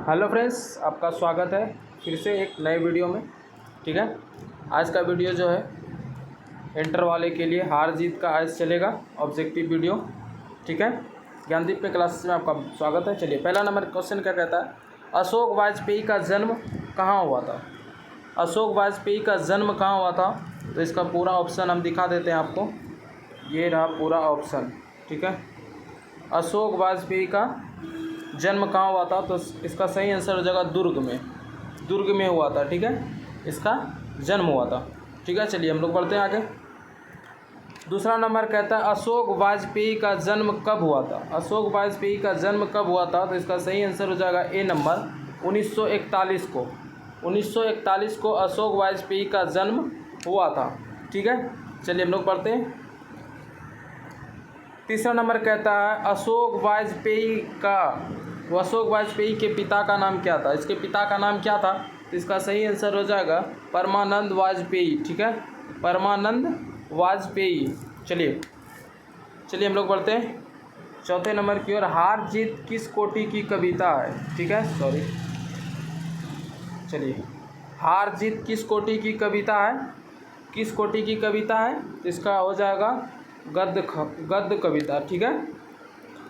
Hello friends, आपका स्वागत है फिर से एक नए वीडियो में। ठीक है, आज का वीडियो जो है इंटर वाले के लिए हार जीत का आज चलेगा ऑब्जेक्टिव वीडियो। ठीक है, ज्ञानदीप के क्लासेस में आपका स्वागत है। चलिए, पहला नंबर क्वेश्चन क्या कहता है, अशोक वाजपेयी का जन्म कहाँ हुआ था। अशोक वाजपेयी का जन्म कहाँ हुआ था, तो इसका पूरा ऑप्शन हम दिखा देते हैं आपको। ये रहा पूरा ऑप्शन। ठीक है, अशोक वाजपेयी का जन्म कहाँ हुआ था, तो इसका सही आंसर हो जाएगा दुर्ग में। दुर्ग में हुआ था। ठीक है, इसका जन्म हुआ था। ठीक है, चलिए हम लोग बढ़ते हैं आगे। दूसरा नंबर कहता है अशोक वाजपेयी का जन्म कब हुआ था। अशोक वाजपेयी का जन्म कब हुआ था, तो इसका सही आंसर हो जाएगा ए नंबर 1941 को। 1941 को अशोक वाजपेयी का जन्म हुआ था। ठीक है, चलिए हम लोग पढ़ते हैं। तीसरा नंबर कहता है अशोक वाजपेयी के पिता का नाम क्या था। इसके पिता का नाम क्या था, तो इसका सही आंसर हो जाएगा परमानंद वाजपेयी। ठीक है, परमानंद वाजपेयी। चलिए हम लोग बढ़ते हैं चौथे नंबर की ओर। हार जीत किस कोटि की कविता है। ठीक है, चलिए, हार जीत किस कोटि की कविता है। किस कोटि की कविता है, तो इसका हो जाएगा गद्य कविता। ठीक है,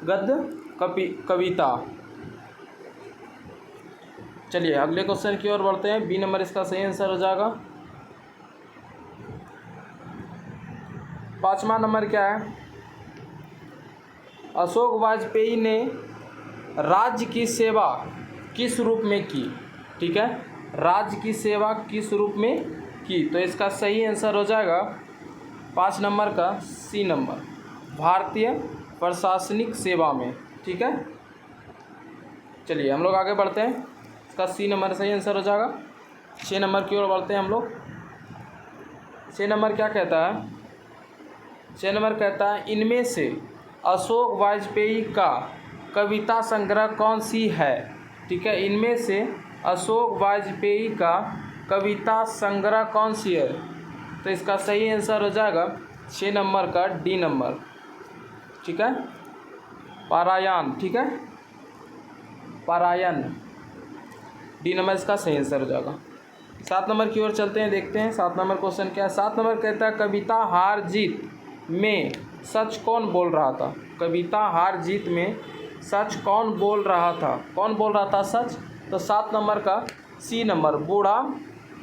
गद्य कविता। चलिए अगले क्वेश्चन की ओर बढ़ते हैं। बी नंबर इसका सही आंसर हो जाएगा। पांचवा नंबर क्या है, अशोक वाजपेयी ने राज्य की सेवा किस रूप में की। ठीक है, राज्य की सेवा किस रूप में की, तो इसका सही आंसर हो जाएगा 5 नंबर का सी नंबर, भारतीय प्रशासनिक सेवा में। ठीक है, चलिए हम लोग आगे बढ़ते हैं। इसका सी नंबर सही आंसर हो जाएगा। 6 नंबर की ओर बढ़ते हैं हम लोग। 6 नंबर क्या कहता है, 6 नंबर कहता है इनमें से अशोक वाजपेयी का कविता संग्रह कौन सी है। ठीक है, इनमें से अशोक वाजपेयी का कविता संग्रह कौन सी है, तो इसका सही आंसर हो जाएगा 6 नंबर का डी नंबर। ठीक है, पारायण। ठीक है, पारायण, डी नंबर इसका सही आंसर हो जाएगा। 7 नंबर की ओर चलते हैं, देखते हैं 7 नंबर क्वेश्चन क्या है। 7 नंबर कहता है कविता हार जीत में सच कौन बोल रहा था। कविता हार जीत में सच कौन बोल रहा था, कौन बोल रहा था सच, तो 7 नंबर का सी नंबर, बूढ़ा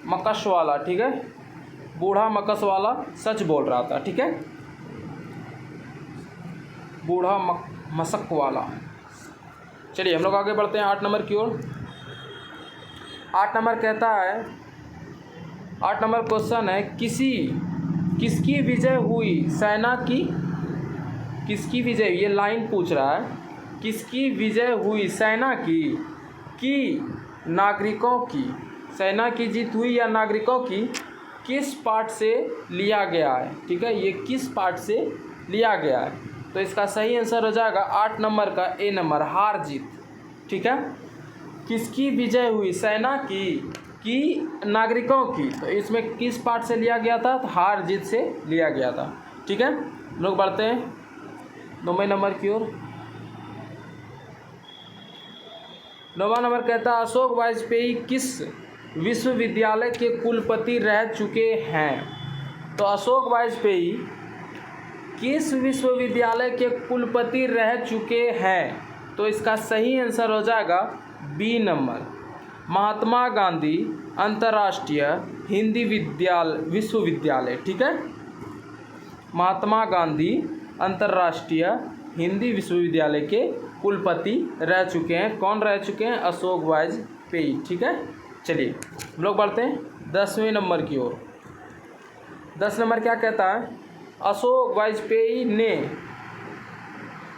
मकस वाला। ठीक है, बूढ़ा मकस वाला सच बोल रहा था। ठीक है, बूढ़ा मशक वाला। चलिए हम लोग आगे बढ़ते हैं 8 नंबर की ओर। 8 नंबर कहता है, 8 नंबर क्वेश्चन है किसकी विजय हुई सेना की। किसकी विजय, ये लाइन पूछ रहा है, किसकी विजय हुई सेना की नागरिकों की। सेना की जीत हुई या नागरिकों की, किस पार्ट से लिया गया है। ठीक है, ये किस पार्ट से लिया गया है, तो इसका सही आंसर हो जाएगा 8 नंबर का ए नंबर, हार जीत। ठीक है, किसकी विजय हुई, सेना की नागरिकों की, तो इसमें किस पार्ट से लिया गया था, तो हार जीत से लिया गया था। ठीक है, लोग बढ़ते हैं 9वें नंबर की ओर। 9वां नंबर कहता है अशोक वाजपेयी किस विश्वविद्यालय के कुलपति रह चुके हैं। तो अशोक वाजपेयी किस विश्वविद्यालय के कुलपति रह चुके हैं, तो इसका सही आंसर हो जाएगा बी नंबर, महात्मा गांधी अंतर्राष्ट्रीय हिंदी विश्वविद्यालय। ठीक है, महात्मा गांधी अंतर्राष्ट्रीय हिंदी विश्वविद्यालय के कुलपति रह चुके हैं। कौन रह चुके हैं, अशोक वाजपेयी। ठीक है, चलिए हम लोग बढ़ते हैं 10वें नंबर की ओर। 10 नंबर क्या कहता है, अशोक वाजपेयी ने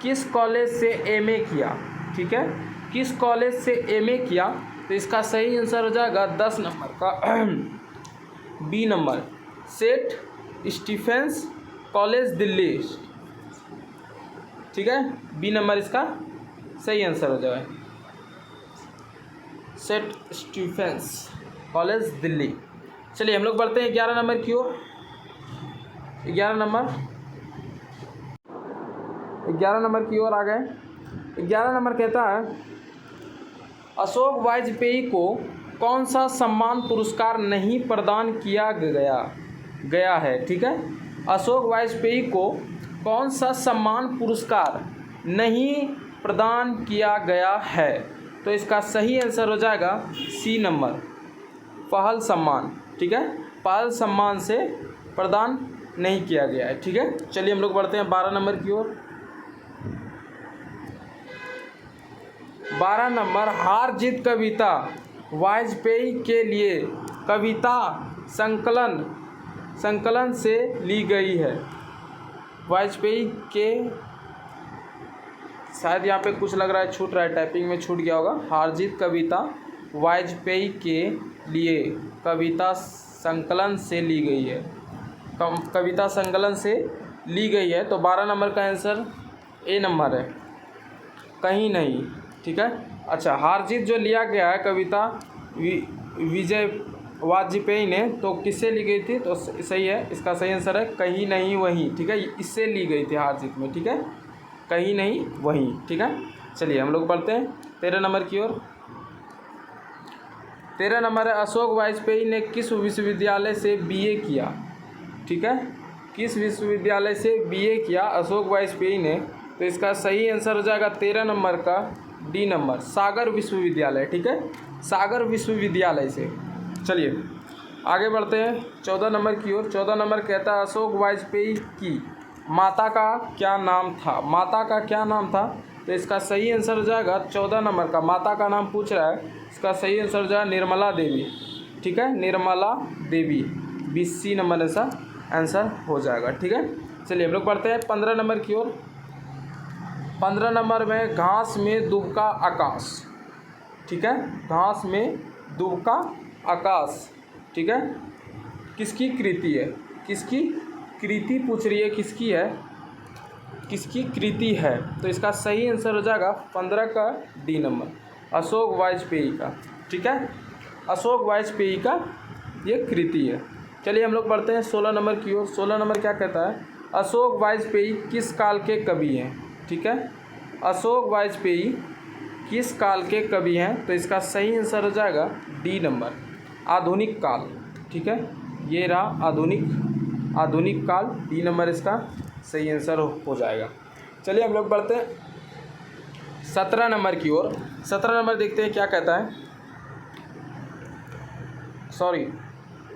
किस कॉलेज से एमए किया। ठीक है, किस कॉलेज से एमए किया, तो इसका सही आंसर हो जाएगा 10 नंबर का बी नंबर, सेठ स्टीफेंस कॉलेज दिल्ली। ठीक है, बी नंबर इसका सही आंसर हो जाएगा, सेठ स्टीफेंस कॉलेज दिल्ली। चलिए हम लोग बढ़ते हैं 11 नंबर की ओर। 11 नंबर की ओर आ गए। 11 नंबर कहता है अशोक वाजपेयी को कौन सा सम्मान पुरस्कार नहीं प्रदान किया गया है, ठीक है। अशोक वाजपेयी को कौन सा सम्मान पुरस्कार नहीं प्रदान किया गया है, तो इसका सही आंसर हो जाएगा सी नंबर, पहल सम्मान, ठीक है। पहल सम्मान से प्रदान नहीं किया गया है, ठीक है। चलिए हम लोग बढ़ते हैं 12 नंबर की ओर। 12 नंबर, हार जीत कविता वाजपेयी के लिए कविता संकलन से ली गई है। वाजपेयी के, शायद यहाँ पे कुछ लग रहा है छूट रहा है, टाइपिंग में छूट गया होगा। हार जीत कविता वाजपेयी के लिए कविता संकलन से ली गई है, कविता संकलन से ली गई है। तो 12 नंबर का आंसर ए नंबर है, कहीं नहीं, ठीक है। अच्छा, हार जीत जो लिया गया है कविता विजय वाजपेयी ने, तो किससे ली गई थी, तो सही है, इसका सही आंसर है कहीं नहीं वहीं, ठीक है। इससे ली गई थी हार जीत में, ठीक है, कहीं नहीं वहीं, ठीक है। चलिए हम लोग बढ़ते हैं 13 नंबर की ओर। 13 नंबर है, अशोक वाजपेयी ने किस विश्वविद्यालय से बीए किया, ठीक है। किस विश्वविद्यालय से बीए किया अशोक वाजपेयी ने, तो इसका सही आंसर हो जाएगा 13 नंबर का डी नंबर, सागर विश्वविद्यालय, ठीक है, सागर विश्वविद्यालय से। चलिए आगे बढ़ते हैं 14 नंबर की ओर। 14 नंबर कहता है, अशोक वाजपेयी की माता का क्या नाम था, माता का क्या नाम था, तो इसका सही आंसर हो जाएगा 14 नंबर का, माता का नाम पूछ रहा है, इसका सही आंसर हो जाएगा निर्मला देवी, ठीक है, निर्मला देवी, 20 नंबर ऐसा आंसर हो जाएगा, ठीक है। चलिए हम लोग पढ़ते हैं 15 नंबर की ओर। 15 नंबर में, घास में दुबका आकाश, ठीक है, घास में दुबका आकाश, ठीक है, किसकी कृति है, किसकी कृति पूछ रही है, किसकी है, किसकी कृति है, तो इसका सही आंसर हो जाएगा 15 का डी नंबर, अशोक वाजपेयी का, ठीक है, अशोक वाजपेयी का ये कृति है। चलिए हम लोग पढ़ते हैं 16 नंबर की ओर। 16 नंबर क्या कहता है, अशोक वाजपेयी किस काल के कवि हैं, ठीक है, अशोक वाजपेयी किस काल के कवि हैं, तो इसका सही आंसर हो जाएगा डी नंबर, आधुनिक काल, ठीक है, ये रहा आधुनिक काल, डी नंबर इसका सही आंसर हो जाएगा। चलिए हम लोग बढ़ते हैं 17 नंबर की ओर। 17 नंबर देखते हैं क्या कहता है, सॉरी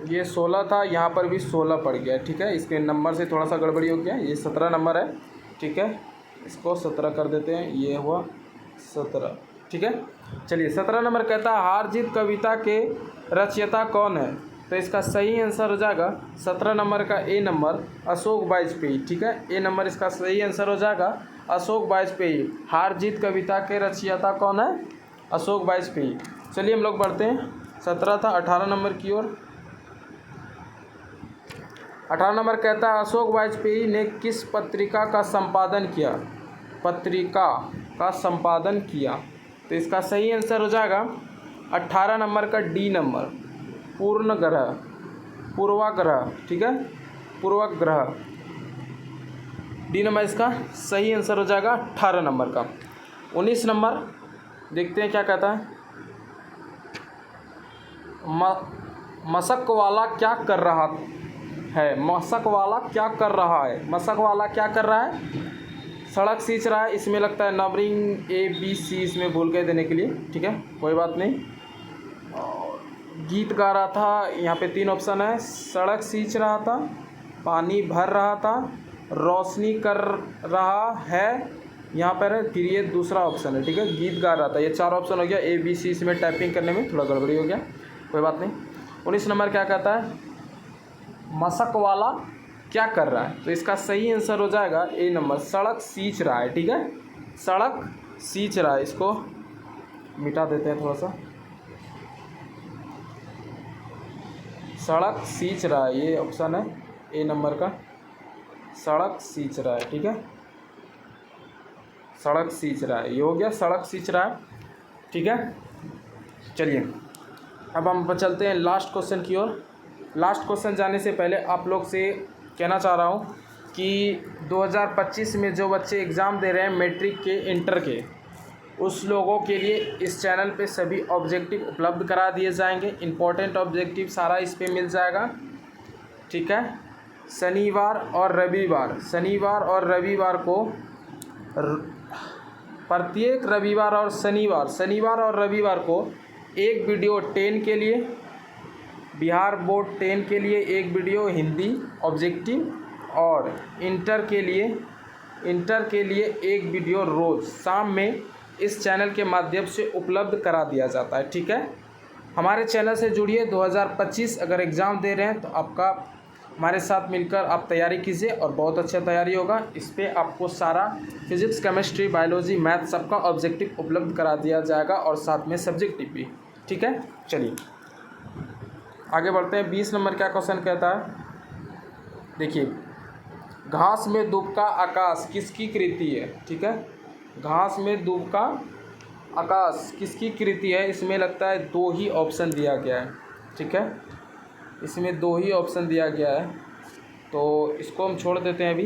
ये 16 था, यहाँ पर भी 16 पड़ गया, ठीक है, इसके नंबर से थोड़ा सा गड़बड़ी हो गया, ये 17 नंबर है, ठीक है, इसको 17 कर देते हैं, ये हुआ 17, ठीक है। चलिए 17 नंबर कहता है, हार जीत कविता के रचयिता कौन है, तो इसका सही आंसर हो जाएगा 17 नंबर का ए नंबर, अशोक वाजपेयी, ठीक है, ए नंबर इसका सही आंसर हो जाएगा अशोक वाजपेयी। हार जीत कविता के रचयिता कौन है, अशोक वाजपेयी। चलिए हम लोग बढ़ते हैं, 17 था, 18 नंबर की ओर। 18 नंबर कहता है, अशोक वाजपेयी ने किस पत्रिका का संपादन किया, पत्रिका का संपादन किया, तो इसका सही आंसर हो जाएगा 18 नंबर का डी नंबर, पूर्वाग्रह, ठीक है, पूर्वाग्रह, डी नंबर इसका सही आंसर हो जाएगा 18 नंबर का। 19 नंबर देखते हैं क्या कहता है, मशक वाला क्या कर रहा है, मशक वाला क्या कर रहा है, मशक वाला क्या कर रहा है, सड़क सींच रहा है, इसमें लगता है नंबरिंग ए बी सी इसमें भूल गए देने के लिए, ठीक है, कोई बात नहीं। और गीत गा रहा था, यहाँ पे 3 ऑप्शन है, सड़क सींच रहा था, पानी भर रहा था, रोशनी कर रहा है, यहाँ पर है, फिर ये दूसरा ऑप्शन है, ठीक है, गीत गा रहा था, ये 4 ऑप्शन हो गया, ए बी सी इसमें टाइपिंग करने में थोड़ा गड़बड़ी हो गया, कोई बात नहीं। 19 नंबर क्या कहता है, मशक वाला क्या कर रहा है, तो इसका सही आंसर हो जाएगा ए नंबर, सड़क सींच रहा है, ठीक है, सड़क सींच रहा है, इसको मिटा देते हैं थोड़ा सा, सड़क सींच रहा है, ये ऑप्शन है ए नंबर का, सड़क सींच रहा है, ठीक है, सड़क सींच रहा है, ये हो गया, सड़क सींच रहा है, ठीक है। चलिए अब हम चलते हैं लास्ट क्वेश्चन की ओर। लास्ट क्वेश्चन जाने से पहले आप लोग से कहना चाह रहा हूँ कि 2025 में जो बच्चे एग्ज़ाम दे रहे हैं मैट्रिक के, इंटर के, उस लोगों के लिए इस चैनल पे सभी ऑब्जेक्टिव उपलब्ध करा दिए जाएंगे। इम्पोर्टेंट ऑब्जेक्टिव सारा इस पे मिल जाएगा, ठीक है। शनिवार और रविवार को प्रत्येक शनिवार और रविवार को एक वीडियो 10 के लिए, बिहार बोर्ड 10 के लिए एक वीडियो हिंदी ऑब्जेक्टिव, और इंटर के लिए एक वीडियो रोज़ शाम में इस चैनल के माध्यम से उपलब्ध करा दिया जाता है, ठीक है। हमारे चैनल से जुड़िए। 2025 अगर एग्ज़ाम दे रहे हैं तो आपका हमारे साथ मिलकर आप तैयारी कीजिए और बहुत अच्छा तैयारी होगा। इस पर आपको सारा फिजिक्स, केमिस्ट्री, बायोलॉजी, मैथ सबका ऑब्जेक्टिव उपलब्ध करा दिया जाएगा और साथ में सब्जेक्टिव भी, ठीक है। चलिए आगे बढ़ते हैं। 20 नंबर क्या क्वेश्चन कहता है, देखिए, घास में दूब का आकाश किसकी कृति है, ठीक है। घास में दूब का आकाश किसकी कृति है, इसमें लगता है 2 ही ऑप्शन दिया गया है, ठीक है। इसमें 2 ही ऑप्शन दिया गया है, तो इसको हम छोड़ देते हैं अभी,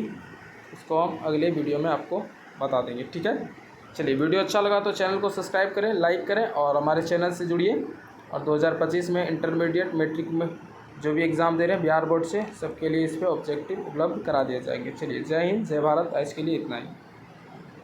इसको हम अगले वीडियो में आपको बता देंगे, ठीक है। चलिए, वीडियो अच्छा लगा तो चैनल को सब्सक्राइब करें, लाइक करें और हमारे चैनल से जुड़िए। और 2025 में इंटरमीडिएट, मैट्रिक में जो भी एग्ज़ाम दे रहे हैं बिहार बोर्ड से, सबके लिए इस पर ऑब्जेक्टिव उपलब्ध करा दिए जाएंगे। चलिए, जय हिंद, जय भारत। आज के लिए इतना ही।